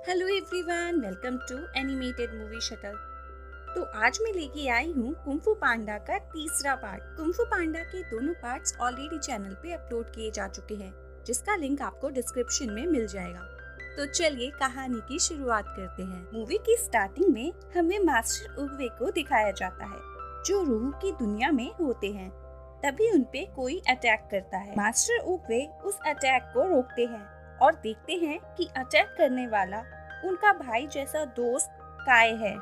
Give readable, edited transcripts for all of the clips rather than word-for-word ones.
Hello everyone, welcome to animated movie shuttle. तो आज मैं लेके आई हूँ कुंफू पांडा का तीसरा पार्ट। कुंफू पांडा के दोनों पार्ट्स ऑलरेडी चैनल पे अपलोड किए जा चुके हैं, जिसका लिंक आपको डिस्क्रिप्शन में मिल जाएगा। तो चलिए कहानी की शुरुआत करते हैं। मूवी की स्टार्टिंग में हमें मास्टर उगवे को दिखाया जाता है, जो रूह की दुनिया में होते हैं। तभी उनपे कोई अटैक करता है। मास्टर उगवे उस अटैक को रोकते हैं और देखते हैं कि अटैक करने वाला उनका भाई जैसा दोस्त काय है।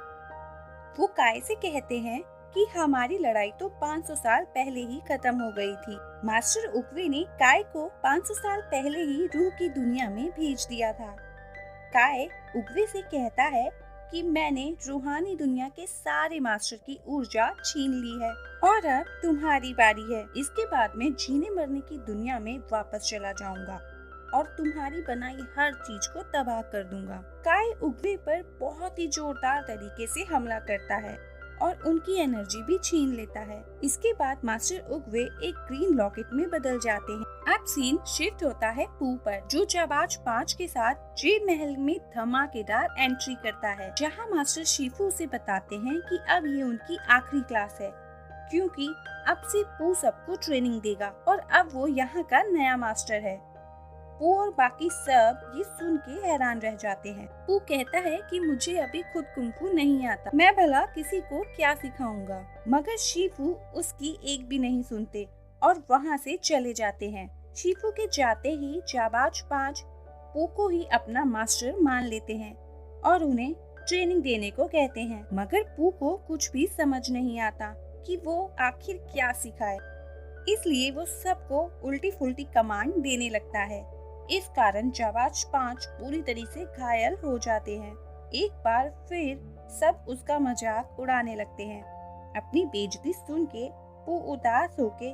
वो काय से कहते हैं कि हमारी लड़ाई तो 500 साल पहले ही खत्म हो गई थी। मास्टर उगवे ने काय को 500 साल पहले ही रूह की दुनिया में भेज दिया था। काय उगवे से कहता है कि मैंने रूहानी दुनिया के सारे मास्टर की ऊर्जा छीन ली है और अब तुम्हारी बारी है। इसके बाद मैं जीने मरने की दुनिया में वापस चला जाऊंगा और तुम्हारी बनाई हर चीज को तबाह कर दूंगा। काय उगवे पर बहुत ही जोरदार तरीके से हमला करता है और उनकी एनर्जी भी छीन लेता है। इसके बाद मास्टर उगवे एक ग्रीन लॉकेट में बदल जाते हैं। अब सीन शिफ्ट होता है पू पर, जो जाबाज 5 के साथ जेल महल में धमाकेदार एंट्री करता है, जहां मास्टर शिफू उसे बताते हैं कि अब ये उनकी आखिरी क्लास है, क्योंकि अब से पू सबको ट्रेनिंग देगा और अब वो यहाँ का नया मास्टर है। पू और बाकी सब ये सुन के हैरान रह जाते हैं। पू कहता है कि मुझे अभी खुद कुंफू नहीं आता, मैं भला किसी को क्या सिखाऊंगा। मगर शिफू उसकी एक भी नहीं सुनते और वहाँ से चले जाते हैं। शिफू के जाते ही जाबाज 5 पू को ही अपना मास्टर मान लेते हैं और उन्हें ट्रेनिंग देने को कहते हैं। मगर पू को कुछ भी समझ नहीं आता कि वो आखिर क्या सिखाए, इसलिए वो सबको उल्टी फुल्टी कमांड देने लगता है। इस कारण जाबाज 5 पूरी तरह से घायल हो जाते हैं। एक बार फिर सब उसका मजाक उड़ाने लगते हैं। अपनी बेइज्जती सुन के वो उदास होके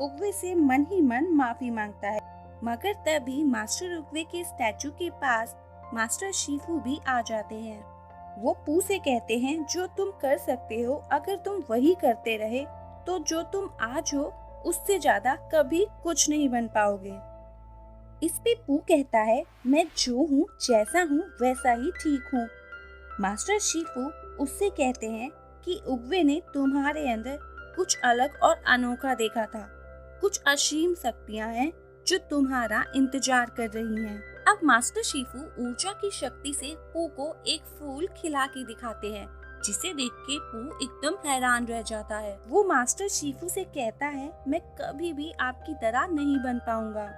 उगवे से मन ही मन माफी मांगता है। मगर तभी मास्टर उगवे के स्टैचू के पास मास्टर शिफू भी आ जाते हैं। वो पू से कहते हैं, जो तुम कर सकते हो अगर तुम वही करते रहे तो जो तुम आज हो उससे ज्यादा कभी कुछ नहीं बन पाओगे। इस पे पू कहता है, मैं जो हूँ जैसा हूँ वैसा ही ठीक हूँ। मास्टर शिफू उससे कहते हैं कि उगवे ने तुम्हारे अंदर कुछ अलग और अनोखा देखा था। कुछ असीम शक्तियाँ हैं जो तुम्हारा इंतजार कर रही हैं। अब मास्टर शिफू ऊर्जा की शक्ति से पू को एक फूल खिला के दिखाते हैं, जिसे देख के पू एकदम हैरान रह जाता है। वो मास्टर शिफू से कहता है, मैं कभी भी आपकी तरह नहीं बन पाऊंगा।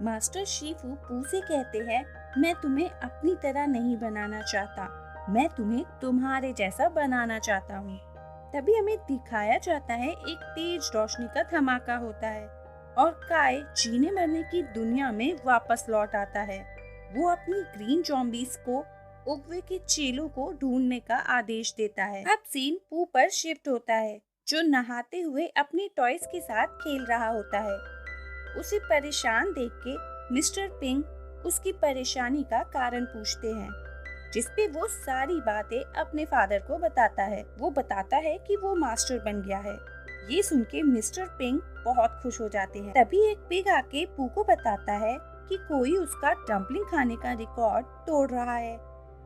मास्टर शिफू पू से कहते हैं, मैं तुम्हें अपनी तरह नहीं बनाना चाहता, मैं तुम्हें तुम्हारे जैसा बनाना चाहता हूँ। तभी हमें दिखाया जाता है एक तेज रोशनी का धमाका होता है और काय जीने मरने की दुनिया में वापस लौट आता है। वो अपनी ग्रीन ज़ॉम्बीज़ को उगवे के चेलों को ढूंढने का आदेश देता है। अब सीन पू पर शिफ्ट होता है, जो नहाते हुए अपनी टॉयज के साथ खेल रहा होता है। उसे परेशान देख के मिस्टर पिंक उसकी परेशानी का कारण पूछते हैं, जिसपे वो सारी बातें अपने फादर को बताता है। वो बताता है कि वो मास्टर बन गया है। ये सुन के मिस्टर पिंक बहुत खुश हो जाते हैं। तभी एक पिग आके पू को बताता है कि कोई उसका डम्पलिंग खाने का रिकॉर्ड तोड़ रहा है।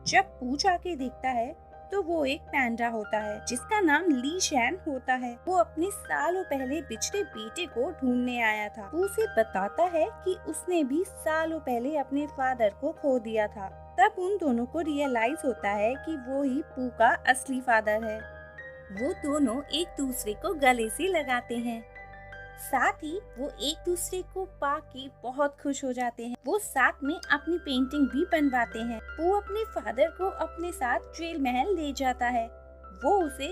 जब पू जाके देखता है तो वो एक पैंडा होता है, जिसका नाम ली शैन होता है। वो अपने सालों पहले बिछड़े बेटे को ढूंढने आया था। पू से बताता है कि उसने भी सालों पहले अपने फादर को खो दिया था। तब उन दोनों को रियलाइज होता है कि वो ही पू का असली फादर है। वो दोनों एक दूसरे को गले से लगाते हैं, साथ ही वो एक दूसरे को पाके बहुत खुश हो जाते हैं। वो साथ में अपनी पेंटिंग भी बनवाते हैं। वो अपने फादर को अपने साथ जेल महल ले जाता है। वो उसे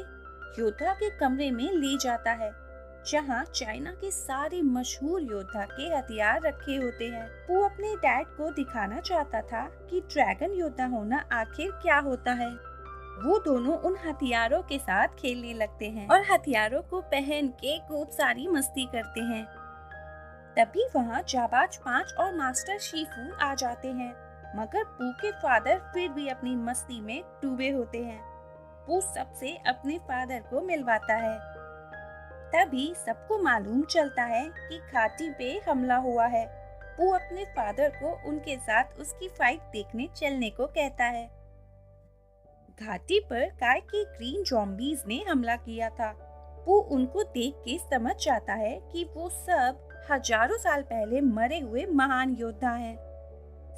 योद्धा के कमरे में ले जाता है, जहाँ चाइना के सारे मशहूर योद्धा के हथियार रखे होते हैं। वो अपने डैड को दिखाना चाहता था कि ड्रैगन योद्धा होना आखिर क्या होता है। वो दोनों उन हथियारों के साथ खेलने लगते हैं और हथियारों को पहन के खूब सारी मस्ती करते हैं। तभी वहाँ जाबाज 5 और मास्टर शिफू आ जाते हैं, मगर पू के फादर फिर भी अपनी मस्ती में डूबे होते हैं। वो सबसे अपने फादर को मिलवाता है। तभी सबको मालूम चलता है कि घाटी पे हमला हुआ है पू अपने फादर को उनके साथ उसकी फाइट देखने चलने को कहता है। घाटी पर काय के ग्रीन ज़ॉम्बीज ने हमला किया था। पू उनको देख के समझ जाता है कि वो सब हजारों साल पहले मरे हुए महान योद्धा हैं।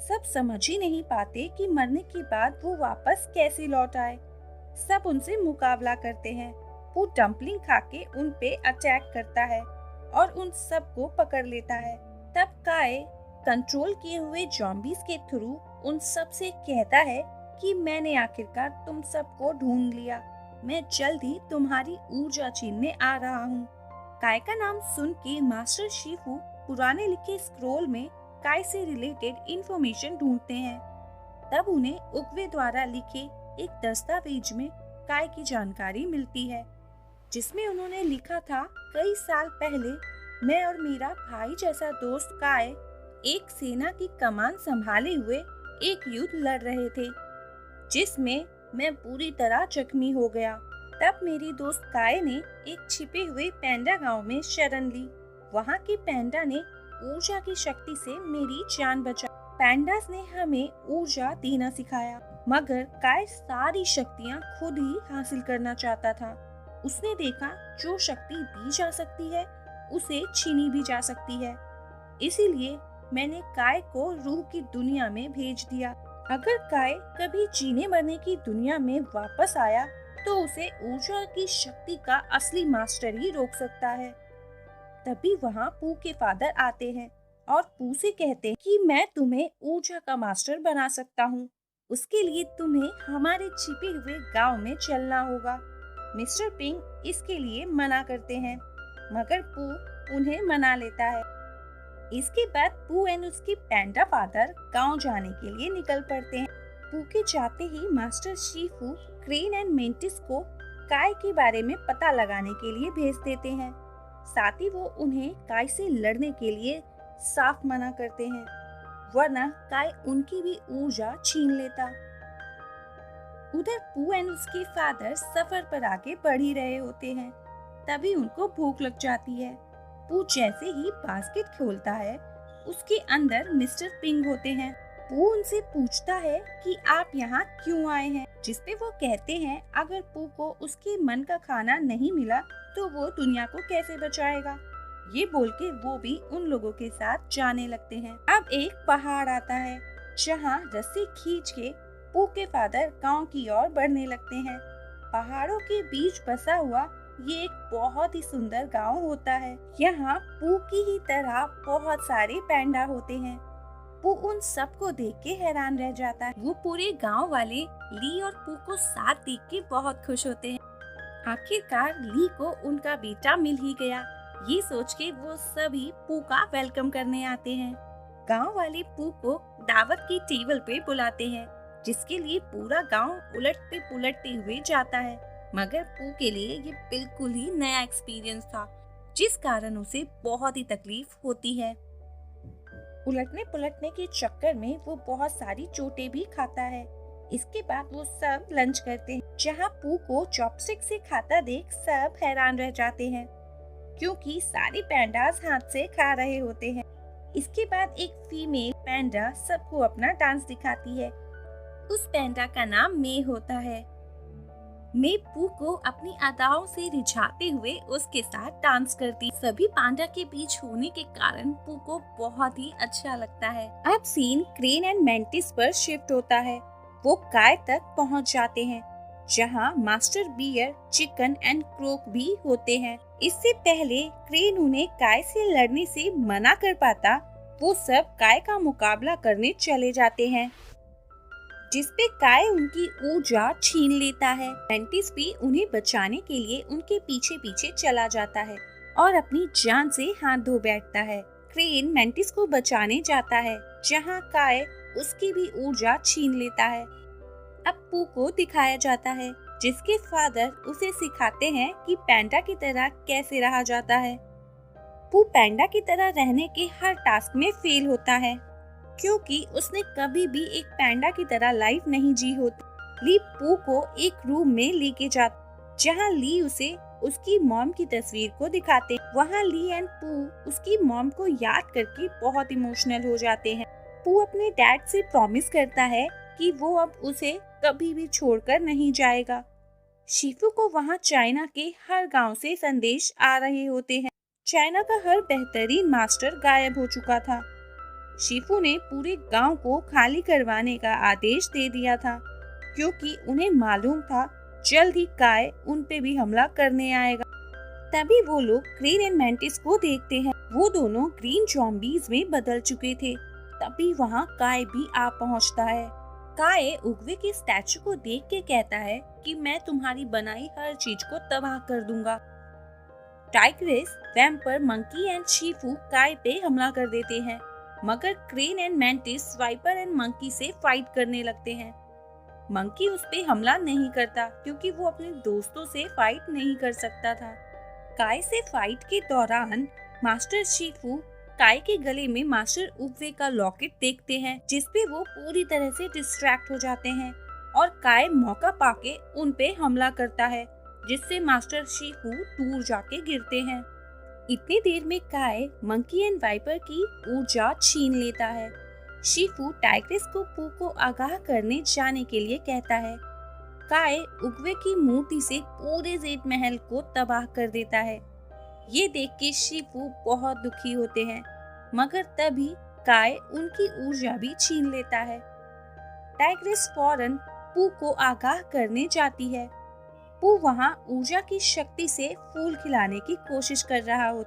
सब समझ ही नहीं पाते कि मरने के बाद वो वापस कैसे लौट आए। सब उनसे मुकाबला करते हैं। पू डम्पलिंग खा के उन पे अटैक करता है और उन सब को पकड़ लेता है। तब काय कंट्रोल किए हुए ज़ॉम्बीज के थ्रू उन सब से कहता है कि मैंने आखिरकार तुम सबको ढूंढ लिया। मैं जल्द ही तुम्हारी ऊर्जा छीनने आ रहा हूँ। काय का नाम सुन के मास्टर शिफू पुराने लिखे स्क्रोल में काय से रिलेटेड इंफॉर्मेशन ढूंढते हैं। तब उन्हें उगवे द्वारा लिखे एक दस्तावेज में काय की जानकारी मिलती है, जिसमें उन्होंने लिखा था, कई साल पहले मैं और मेरा भाई जैसा दोस्त काय एक सेना की कमान संभाले हुए एक युद्ध लड़ रहे थे, जिसमें मैं पूरी तरह जख्मी हो गया। तब मेरी दोस्त काय ने एक छिपे हुए पैंडा गांव में शरण ली। वहां के पैंडा ने ऊर्जा की शक्ति से मेरी जान बचाई। पैंडास ने हमें ऊर्जा देना सिखाया, मगर काय सारी शक्तियां खुद ही हासिल करना चाहता था। उसने देखा जो शक्ति दी जा सकती है उसे छीनी भी जा सकती है। इसीलिए मैंने काय को रूह की दुनिया में भेज दिया। अगर काय कभी जीने मरने की दुनिया में वापस आया तो उसे ऊर्जा की शक्ति का असली मास्टर ही रोक सकता है। तभी वहाँ पू के फादर आते हैं और पू से कहते हैं कि मैं तुम्हें ऊर्जा का मास्टर बना सकता हूँ। उसके लिए तुम्हें हमारे छिपे हुए गांव में चलना होगा। मिस्टर पिंग इसके लिए मना करते हैं, मगर पू उन्हें मना लेता है। इसके बाद पू एंड उसके पैंडा फादर गांव जाने के लिए निकल पड़ते हैं। पू के जाते ही master Shifu crane and mantis को काय के बारे में पता लगाने के लिए भेज देते हैं। साथ ही वो उन्हें काय से लड़ने के लिए साफ मना करते हैं, वरना काय उनकी भी ऊर्जा छीन लेता। उधर पू एंड उसके फादर सफर पर आगे बढ़ ही रहे होते हैं। तभी उनको भूख लग जाती है। पू जैसे ही बास्केट खोलता है, उसके अंदर मिस्टर पिंग होते हैं। पू उनसे पूछता है कि आप यहाँ क्यों आए हैं, जिसपे वो कहते हैं अगर पू को उसके मन का खाना नहीं मिला तो वो दुनिया को कैसे बचाएगा। ये बोल के वो भी उन लोगों के साथ जाने लगते हैं। अब एक पहाड़ आता है, जहाँ रस्सी खींच के पू के फादर गांव की ओर बढ़ने लगते हैं। पहाड़ों के बीच बसा हुआ ये एक बहुत ही सुंदर गांव होता है। यहाँ पू की ही तरह बहुत सारे पैंडा होते हैं। पू उन सबको देख के हैरान रह जाता है। वो पूरे गांव वाले ली और पू को साथ देख के बहुत खुश होते हैं। आखिरकार ली को उनका बेटा मिल ही गया। ये सोच के वो सभी पू का वेलकम करने आते हैं। गांव वाले पू को दावत की टेबल पे बुलाते हैं, जिसके लिए पूरा गांव उलटते पुलटते हुए जाता है। मगर पू के लिए ये बिल्कुल ही नया एक्सपीरियंस था, जिस कारण उसे बहुत ही तकलीफ होती है। उलटने पुलटने के चक्कर में वो बहुत सारी चोटें भी खाता है। इसके बाद वो सब लंच करते हैं, जहाँ पू को चॉपस्टिक से खाता देख सब हैरान रह जाते हैं, क्योंकि सारे पैंडास हाथ से खा रहे होते हैं। इसके बाद एक फीमेल पैंडा सबको अपना डांस दिखाती है। उस पैंडा का नाम मे होता है। मे पू को अपनी अदाओं से रिझाते हुए उसके साथ डांस करती। सभी पांडा के बीच होने के कारण पू को बहुत ही अच्छा लगता है। अब सीन क्रेन एंड मेंटिस पर शिफ्ट होता है। वो काय तक पहुंच जाते हैं, जहां master bear, chicken and croc भी होते हैं। इससे पहले क्रेन उन्हें काय से लड़ने से मना कर पाता, वो सब काय का मुकाबला करने चले जाते हैं, जिसपे काय उनकी ऊर्जा छीन लेता है। मेंटिस भी उन्हें बचाने के लिए उनके पीछे पीछे चला जाता है और अपनी जान से हाथ धो बैठता है। क्रेन मेंटिस को बचाने जाता है, जहां काय उसकी भी ऊर्जा छीन लेता है। अब पू को दिखाया जाता है, जिसके फादर उसे सिखाते हैं कि पैंडा की तरह कैसे रहा जाता है। पू पैंडा की तरह रहने के हर टास्क में फेल होता है, क्योंकि उसने कभी भी एक पैंडा की तरह लाइफ नहीं जी होती। ली पू को एक रूम में लेके जाता, जहां ली उसे उसकी मॉम की तस्वीर को दिखाते हैं। वहाँ ली एंड पू उसकी मॉम को याद करके बहुत इमोशनल हो जाते हैं। पू अपने डैड से प्रॉमिस करता है कि वो अब उसे कभी भी छोड़कर नहीं जाएगा। शीफू को वहाँ चाइना के हर गांव से संदेश आ रहे होते हैं। चाइना का हर बेहतरीन मास्टर गायब हो चुका था। शीफू ने पूरे गांव को खाली करवाने का आदेश दे दिया था, क्योंकि उन्हें मालूम था जल्द ही काय उन पे भी हमला करने आएगा। तभी वो लोग क्रेन एंड मैंटिस को देखते हैं। वो दोनों ग्रीन ज़ॉम्बीज में बदल चुके थे। तभी वहाँ काय भी आ पहुँचता है। काय उगवे के स्टैचू को देख के कहता है कि मैं तुम्हारी बनाई हर चीज को तबाह कर दूंगा। Tigress, viper, monkey and Shifu Kai पे हमला कर देते हैं, मगर crane and mantis viper and monkey से फाइट करने लगते हैं। मंकी उस पे हमला नहीं करता क्योंकि वो अपने दोस्तों से फाइट नहीं कर सकता था। काय से फाइट के दौरान मास्टर शीफू काय के गले में मास्टर उगवे का लॉकेट देखते हैं, जिसपे वो पूरी तरह से डिस्ट्रैक्ट हो जाते हैं और काय मौका पाके उन पे हमला करता है, जिससे मास्टर शीफू दूर जाके गिरते हैं। इतनी देर में काय मंकी एंड वाइपर की ऊर्जा छीन लेता है। शीफू टाइग्रेस को पू को आगाह करने जाने के लिए कहता है। काय उगवे की मूर्ति से पूरे जेड महल को तबाह कर देता है। ये देख के शीफू बहुत दुखी होते हैं, मगर तभी काय उनकी ऊर्जा भी छीन लेता है। टाइग्रेस फौरन पू को आगाह करने जाती है। पू वहाँ ऊर्जा की शक्ति से फूल खिलाने की कोशिश कर रहा हो।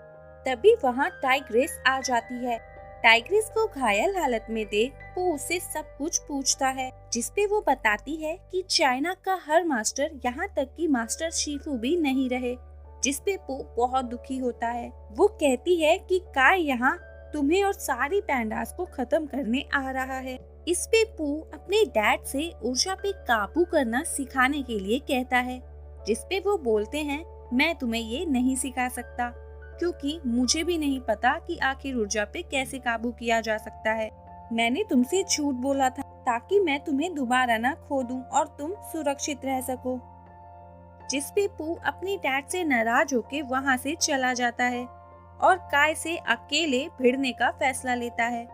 तभी वहाँ टाइग्रेस आ जाती है। टाइग्रेस को घायल हालत में देख पू उससे सब कुछ पूछता है, जिसपे वो बताती है कि चाइना का हर मास्टर, यहाँ तक कि मास्टर शीफू भी नहीं रहे, जिसपे पू बहुत दुखी होता है। वो कहती है कि काय यहाँ तुम्हें और सारी पैंडास को खत्म करने आ रहा है। इस पे पू अपने डैड से ऊर्जा पे काबू करना सिखाने के लिए कहता है, जिसपे वो बोलते हैं मैं तुम्हें ये नहीं सिखा सकता, क्योंकि मुझे भी नहीं पता कि आखिर ऊर्जा पे कैसे काबू किया जा सकता है। मैंने तुमसे झूठ बोला था ताकि मैं तुम्हें दोबारा ना खो दूं और तुम सुरक्षित रह सको। जिसपे पू अपने डैड से नाराज होके वहाँ से चला जाता है और काय से अकेले भिड़ने का फैसला लेता है।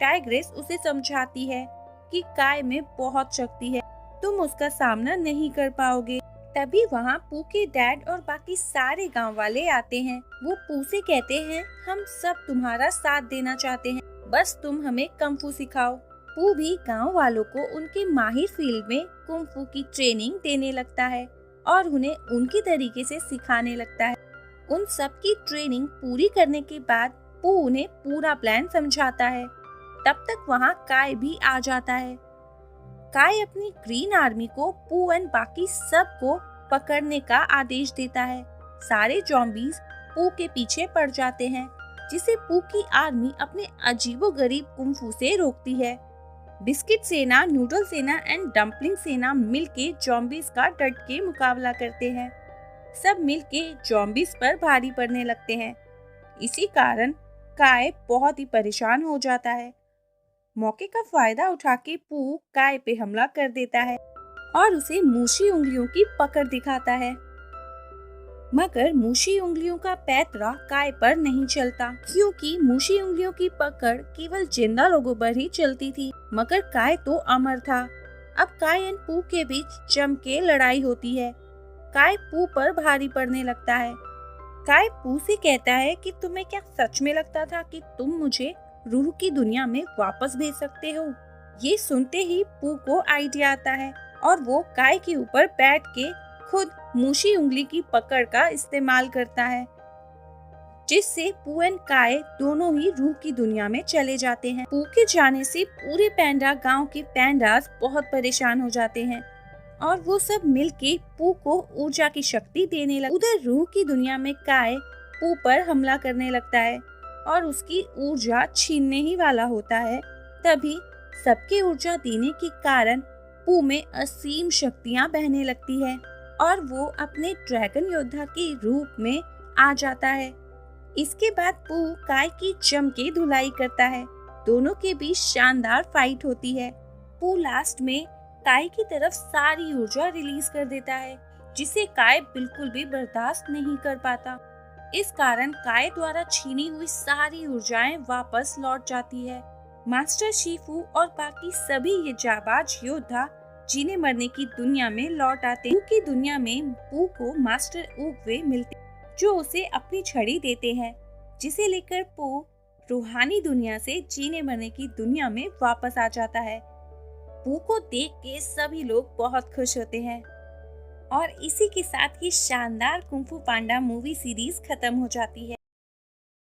टाइग्रेस उसे समझाती है कि काय में बहुत शक्ति है, तुम उसका सामना नहीं कर पाओगे। तभी वहाँ पू के डैड और बाकी सारे गांव वाले आते हैं। वो पू से कहते हैं हम सब तुम्हारा साथ देना चाहते हैं, बस तुम हमें कुंफू सिखाओ। पू भी गांव वालों को उनके माहिर फील्ड में कुंफू की ट्रेनिंग देने लगता है और उन्हें उनकी तरीके से सिखाने लगता है। उन सब की ट्रेनिंग पूरी करने के बाद पू उन्हें पूरा प्लान समझाता है। तब तक वहाँ काय भी आ जाता है। काय अपनी ग्रीन आर्मी को पू एंड बाकी सब को पकड़ने का आदेश देता है। सारे ज़ॉम्बीज पू के पीछे पड़ जाते हैं, जिसे पू की आर्मी अपने अजीबोगरीब कुंफू से रोकती है। बिस्किट सेना, नूडल सेना एंड डम्पलिंग सेना मिलके ज़ॉम्बीज का डट के मुकाबला करते हैं। सब मिलके ज़ॉम्बीज पर भारी पड़ने लगते हैं। इसी कारण काय बहुत ही परेशान हो जाता है। मौके का फायदा उठा के पू काय पे हमला कर देता है और उसे मूशी उंगलियों की पकड़ दिखाता है, मगर मूशी उंगलियों का पैतरा काय पर नहीं चलता, क्योंकि मूशी उंगलियों की पकड़ केवल जिंदा लोगों पर ही चलती थी, मगर काय तो अमर था। अब काय एंड पू के बीच जम के लड़ाई होती है। काय पू पर भारी पड़ने लगता है। काय पू से कहता है कि तुम्हें क्या सच में लगता था कि तुम मुझे रूह की दुनिया में वापस भेज सकते हो? ये सुनते ही पू को आइडिया आता है और वो काय के ऊपर बैठ के खुद मूशी उंगली की पकड़ का इस्तेमाल करता है, जिससे पू एंड काय दोनों ही रूह की दुनिया में चले जाते हैं। पू के जाने से पूरे पैंडा गांव के पैंडास बहुत परेशान हो जाते हैं और वो सब मिलके पू को ऊर्जा की शक्ति देने लगते। उधर रूह की दुनिया में काय पू पर हमला करने लगता है और उसकी ऊर्जा छीनने ही वाला होता है। तभी सबके ऊर्जा देने के कारण पू में असीम शक्तियां बहने लगती है और वो अपने ड्रैगन योद्धा के रूप में आ जाता है। इसके बाद पू काय की जम के धुलाई करता है। दोनों के बीच शानदार फाइट होती है। पू लास्ट में काय की तरफ सारी ऊर्जा रिलीज कर देता है, जिसे काय बिल्कुल भी बर्दाश्त नहीं कर पाता। इस कारण काय द्वारा छीनी हुई सारी ऊर्जाएं वापस लौट जाती है। मास्टर शिफू और बाकी सभी ये जाबाज योद्धा जीने मरने की दुनिया में लौट आते हैं। पू की दुनिया में पू को मास्टर उगवे मिलते जो उसे अपनी छड़ी देते हैं, जिसे लेकर पू रूहानी दुनिया से जीने मरने की दुनिया में वापस आ जाता है। पू को देख के सभी लोग बहुत खुश होते हैं और इसी के साथ ही शानदार कुंग फू पांडा मूवी सीरीज खत्म हो जाती है।